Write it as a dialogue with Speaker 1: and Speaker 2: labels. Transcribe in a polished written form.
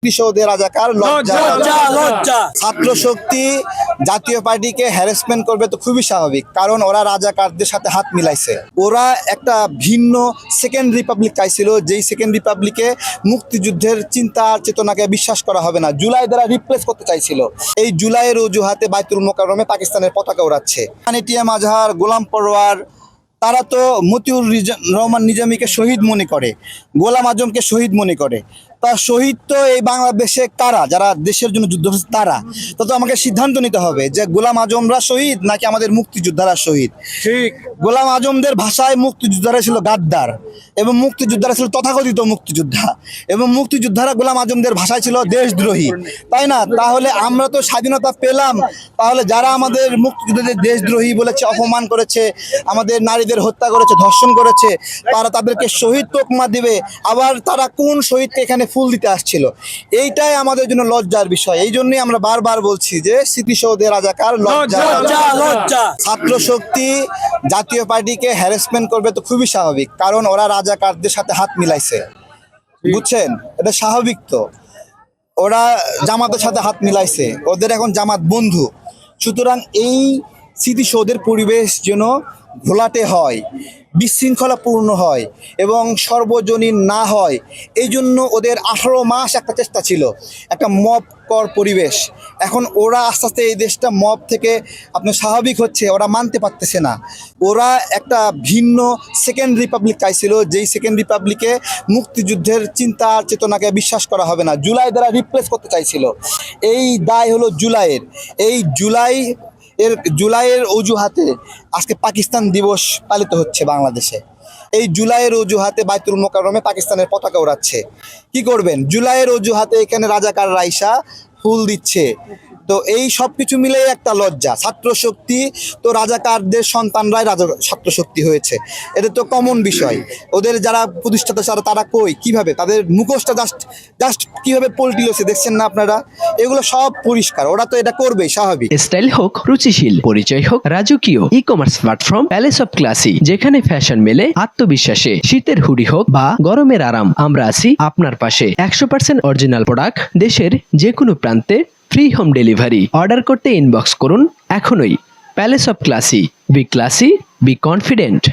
Speaker 1: কৃষকদের রাজাকার ছাত্র শক্তি জাতীয় পার্টিকে হ্যারাসমেন্ট করবে তো খুবই স্বাভাবিক, কারণ ওরা রাজাকারদের সাথে হাত মিলাইছে। ওরা একটা ভিন্ন সেকেন্ড রিপাবলিক চাইছিল, যেই সেকেন্ড রিপাবলিকে মুক্তিযুদ্ধের চিন্তা চেতনাকে বিশ্বাস করা হবে না, জুলাই দ্বারা রিপ্লেস করতে চাইছিল। এই জুলাইয়ের অজুহাতে বাইতুল মোকাররমে পাকিস্তানের পতাকা উড়াচ্ছে। এটিএম আজহার, গোলাম পরোয়ার, তারা তো মতিউর রহমান নিজামীকে শহীদ মনে করে, গোলাম আজমকে শহীদ মনে করে। তা শহীদ তো এই বাংলাদেশে কারা, যারা দেশের জন্য যুদ্ধ করছে তারা। তো আমাকে সিদ্ধান্ত নিতে হবে যে গোলাম আজমরা শহীদ নাকি আমাদের মুক্তিযোদ্ধারা শহীদ। ঠিক, গোলাম আজমদের ভাষায় মুক্তিযোদ্ধারা ছিল গাদ্দার, এবং মুক্তিযোদ্ধারা ছিল তথাকথিত মুক্তিযোদ্ধা, এবং মুক্তিযোদ্ধারা গোলাম আজমদের ভাষায় ছিল দেশদ্রোহী, তাই না? তাহলে আমরা তো স্বাধীনতা পেলাম, তাহলে যারা আমাদের মুক্তিযোদ্ধাদের দেশদ্রোহী বলেছে, অপমান করেছে, আমাদের নারীদের হত্যা করেছে, ধর্ষণ করেছে, তারা তাদেরকে শহীদ তকমা দিবে। আবার তারা কোন শহীদকে এখানে ফুল দিতে আসছিল? এইটাই আমাদের জন্য লজ্জার বিষয়। এই জন্যই আমরা বারবার বলছি যে স্মৃতিসৌধের রাজাকার লজ্জা। ছাত্র শক্তি জাতীয় পার্টিকে হ্যারাসমেন্ট করবে তো খুবই স্বাভাবিক, কারণ ওরা রাজাকারদের সাথে হাত মিলাইছে, বুঝছেন? এটা স্বাভাবিক। তো ওরা জামাতের সাথে হাত মিলাইছে, ওদের এখন জামাত বন্ধু। সুতরাং এই স্মৃতিসৌধের পরিবেশ যেন ঘোলাটে হয়, বিশৃঙ্খলাপূর্ণ হয় এবং সর্বজনীন না হয়, এই জন্য ওদের 18 মাস একটা চেষ্টা ছিল, একটা মব কর পরিবেশ। এখন ওরা আস্তে আস্তে এই দেশটা মব থেকে আপনার স্বাভাবিক হচ্ছে, ওরা মানতে পারতেছে না। ওরা একটা ভিন্ন সেকেন্ড রিপাবলিক চাইছিল, যেই সেকেন্ড রিপাবলিকে মুক্তিযুদ্ধের চিন্তা চেতনাকে বিশ্বাস করা হবে না, জুলাই দ্বারা রিপ্লেস করতে চাইছিল। এই দায় হলো জুলাইয়ের। এই জুলাইয়ের অজুহাতে আজকে পাকিস্তান দিবস পালিত হচ্ছে বাংলাদেশে। এই জুলাইয়ের অজুহাতে বাইতুল মোকাররমে পাকিস্তানের পতাকা উড়াচ্ছে। কি করবেন? জুলাইয়ের অজুহাতে এখানে রাজাকার রাইসা ফুল দিচ্ছে। তো এই সব কিছু মিলেই একটা লজ্জা। ছাত্র শক্তি তো রাজাকারদের সন্তানরাই ছাত্র শক্তি হয়েছে, এটা তো কমন বিষয়। ওদের যারা প্রতিষ্ঠাতা তারা কই, কিভাবে তাদের মুখোশটা জাস্ট কিভাবে পল্টিলছে দেখছেন না আপনারা? এগুলো সব পরিষ্কার, ওরা তো এটা করবেই, স্বাভাবিক।
Speaker 2: স্টাইল হোক রুচিশীল, পরিচয় হোক রাজকীয়, e commerce platform palace of classy, যেখানে ফ্যাশন মেলে আত্মবিশ্বাসে। শীতের হুডি হোক বা গরমের আরাম, আমরা আছি আপনার পাশে। 100% অরিজিনাল প্রোডাক্ট, দেশের যে কোনো প্রান্তে ফ্রি হোম ডেলিভারি। অর্ডার করতে ইনবক্স করুন এখনই। Palace of classy, B classy, be confident.